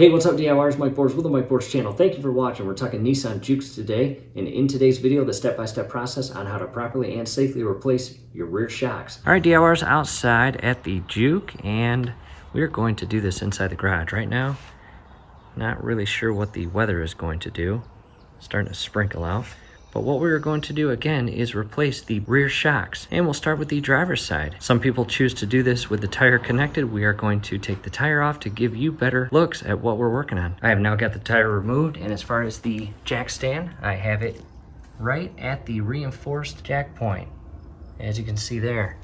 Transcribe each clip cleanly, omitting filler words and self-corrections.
Hey, what's up DIYers, Mike Boards with the Mike Boards channel. Thank you for watching. We're talking Nissan JUKEs today, and in today's video, the step-by-step process on how to properly and safely replace your rear shocks. All right, DIYers, outside at the JUKE, and we're going to do this inside the garage. Right now, not really sure what the weather is going to do. It's starting to sprinkle out. But what we're going to do again is replace the rear shocks, and we'll start with the driver's side. Some people choose to do this with the tire connected. We are going to take the tire off to give you better looks at what we're working on. I have now got the tire removed, and as far as the jack stand, I have it right at the reinforced jack point, as you can see there.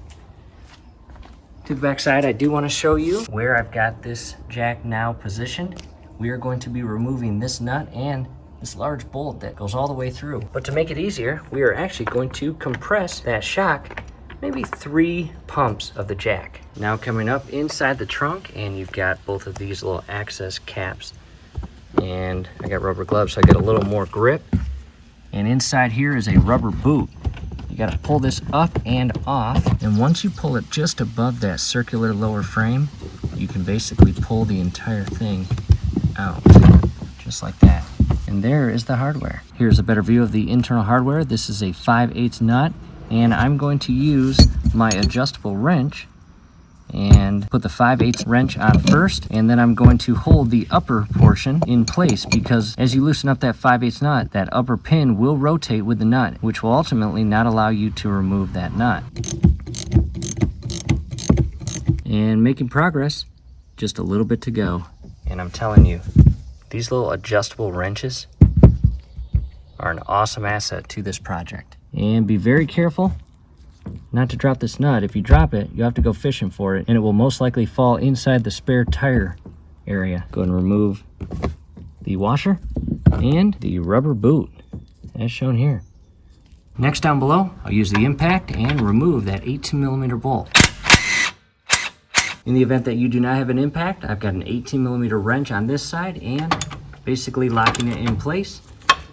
To the back side, I do want to show you where I've got this jack now positioned. We are going to be removing this nut and this large bolt that goes all the way through. But to make it easier, we are actually going to compress that shock, maybe 3 pumps of the jack. Now coming up inside the trunk, and you've got both of these little access caps. And I got rubber gloves, so I get a little more grip. And inside here is a rubber boot. You gotta pull this up and off. And once you pull it just above that circular lower frame, you can basically pull the entire thing out, just like that. And there is the hardware. Here's a better view of the internal hardware. This is a 5/8 nut, and I'm going to use my adjustable wrench and put the 5/8 wrench on first, and then I'm going to hold the upper portion in place, because as you loosen up that 5/8 nut, that upper pin will rotate with the nut, which will ultimately not allow you to remove that nut. And making progress, just a little bit to go. And I'm telling you, these little adjustable wrenches are an awesome asset to this project. And be very careful not to drop this nut. If you drop it, you have to go fishing for it, and it will most likely fall inside the spare tire area. Go ahead and remove the washer and the rubber boot, as shown here. Next, down below, I'll use the impact and remove that 18mm bolt. In the event that you do not have an impact, I've got an 18mm wrench on this side and basically locking it in place.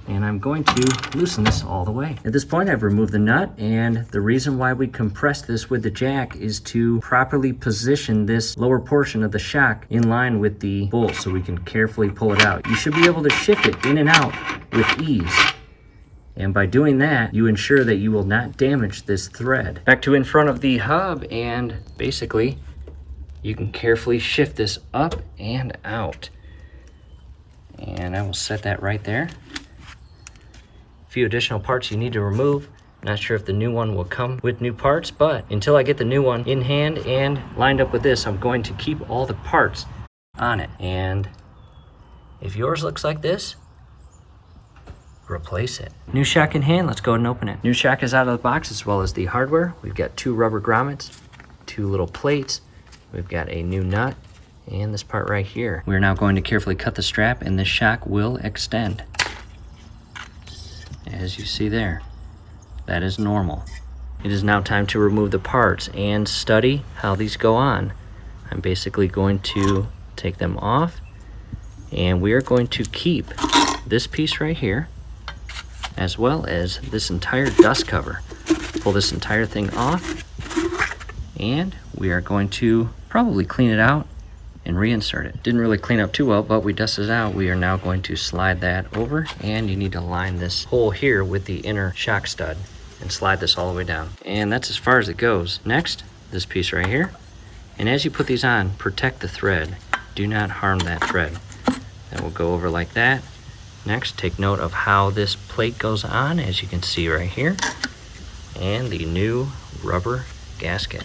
And I'm going to loosen this all the way. At this point, I've removed the nut, and the reason why we compress this with the jack is to properly position this lower portion of the shock in line with the bolt so we can carefully pull it out. You should be able to shift it in and out with ease. And by doing that, you ensure that you will not damage this thread. Back to in front of the hub, and basically, you can carefully shift this up and out. And I will set that right there. A few additional parts you need to remove. Not sure if the new one will come with new parts, but until I get the new one in hand and lined up with this, I'm going to keep all the parts on it. And if yours looks like this, replace it. New shock in hand, let's go ahead and open it. New shock is out of the box, as well as the hardware. We've got 2 rubber grommets, 2 little plates. We've got a new nut and this part right here. We're now going to carefully cut the strap, and this shock will extend. As you see there, that is normal. It is now time to remove the parts and study how these go on. I'm basically going to take them off, and we are going to keep this piece right here, as well as this entire dust cover. Pull this entire thing off, and we are going to probably clean it out and reinsert it. Didn't really clean up too well, but we dusted it out. We are now going to slide that over, and you need to line this hole here with the inner shock stud and slide this all the way down. And that's as far as it goes. Next, this piece right here. And as you put these on, protect the thread. Do not harm that thread. That will go over like that. Next, take note of how this plate goes on, as you can see right here. And the new rubber gasket.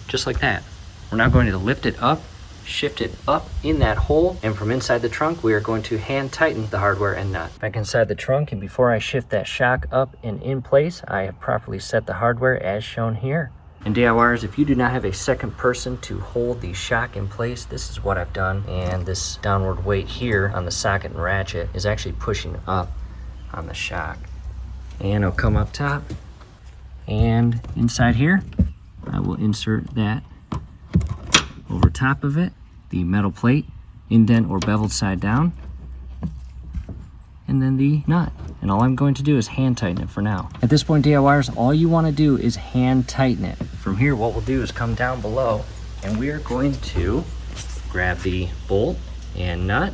Just like that. We're now going to lift it up, shift it up in that hole, and from inside the trunk, we are going to hand tighten the hardware and nut. Back inside the trunk, and before I shift that shock up and in place, I have properly set the hardware as shown here. And DIYers, if you do not have a second person to hold the shock in place, this is what I've done. And this downward weight here on the socket and ratchet is actually pushing up on the shock. And it'll come up top, and inside here, I will insert that over top of it, the metal plate, indent or beveled side down, and then the nut. And all I'm going to do is hand tighten it for now. At this point, DIYers, all you want to do is hand tighten it. From here, what we'll do is come down below, and we are going to grab the bolt and nut.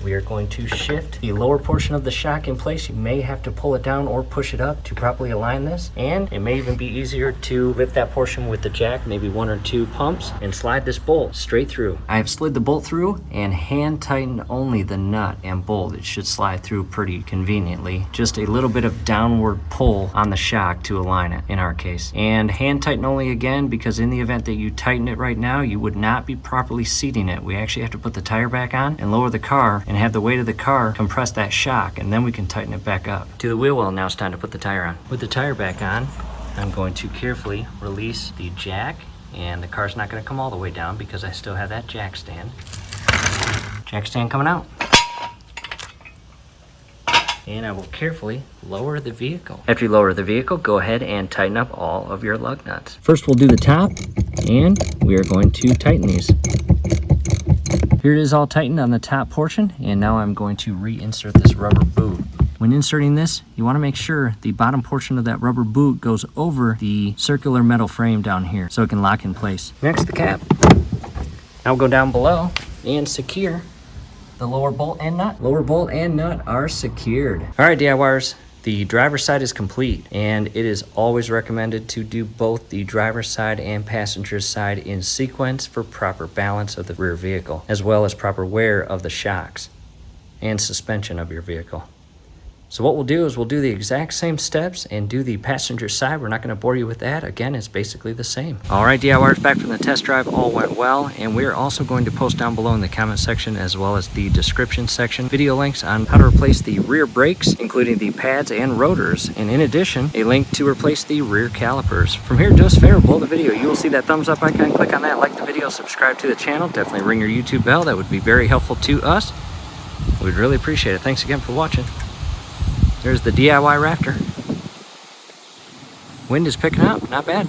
We are going to shift the lower portion of the shock in place. You may have to pull it down or push it up to properly align this. And it may even be easier to lift that portion with the jack, maybe 1 or 2 pumps, and slide this bolt straight through. I have slid the bolt through and hand tightened only the nut and bolt. It should slide through pretty conveniently. Just a little bit of downward pull on the shock to align it in our case. And hand tighten only again, because in the event that you tighten it right now, you would not be properly seating it. We actually have to put the tire back on and lower the car and have the weight of the car compress that shock, and then we can tighten it back up. To the wheel well, now it's time to put the tire on. With the tire back on, I'm going to carefully release the jack, and the car's not going to come all the way down because I still have that jack stand. Jack stand coming out. And I will carefully lower the vehicle. After you lower the vehicle, go ahead and tighten up all of your lug nuts. First we'll do the top, and we are going to tighten these. Here it is all tightened on the top portion, and now I'm going to reinsert this rubber boot. When inserting this, you want to make sure the bottom portion of that rubber boot goes over the circular metal frame down here so it can lock in place. Next, the cap. Now we'll go down below and secure the lower bolt and nut. Lower bolt and nut are secured. All right, DIYers. The driver's side is complete, and it is always recommended to do both the driver's side and passenger side in sequence for proper balance of the rear vehicle, as well as proper wear of the shocks and suspension of your vehicle. So what we'll do is we'll do the exact same steps and do the passenger side. We're not going to bore you with that. Again, it's basically the same. All right, DIYers, back from the test drive, all went well, and we're also going to post down below in the comment section as well as the description section video links on how to replace the rear brakes, including the pads and rotors, and in addition, a link to replace the rear calipers. From here, do us a favor, below the video, you will see that thumbs up icon. Click on that, like the video, subscribe to the channel. Definitely ring your YouTube bell. That would be very helpful to us. We'd really appreciate it. Thanks again for watching. There's the DIY Raptor. Wind is picking up, not bad.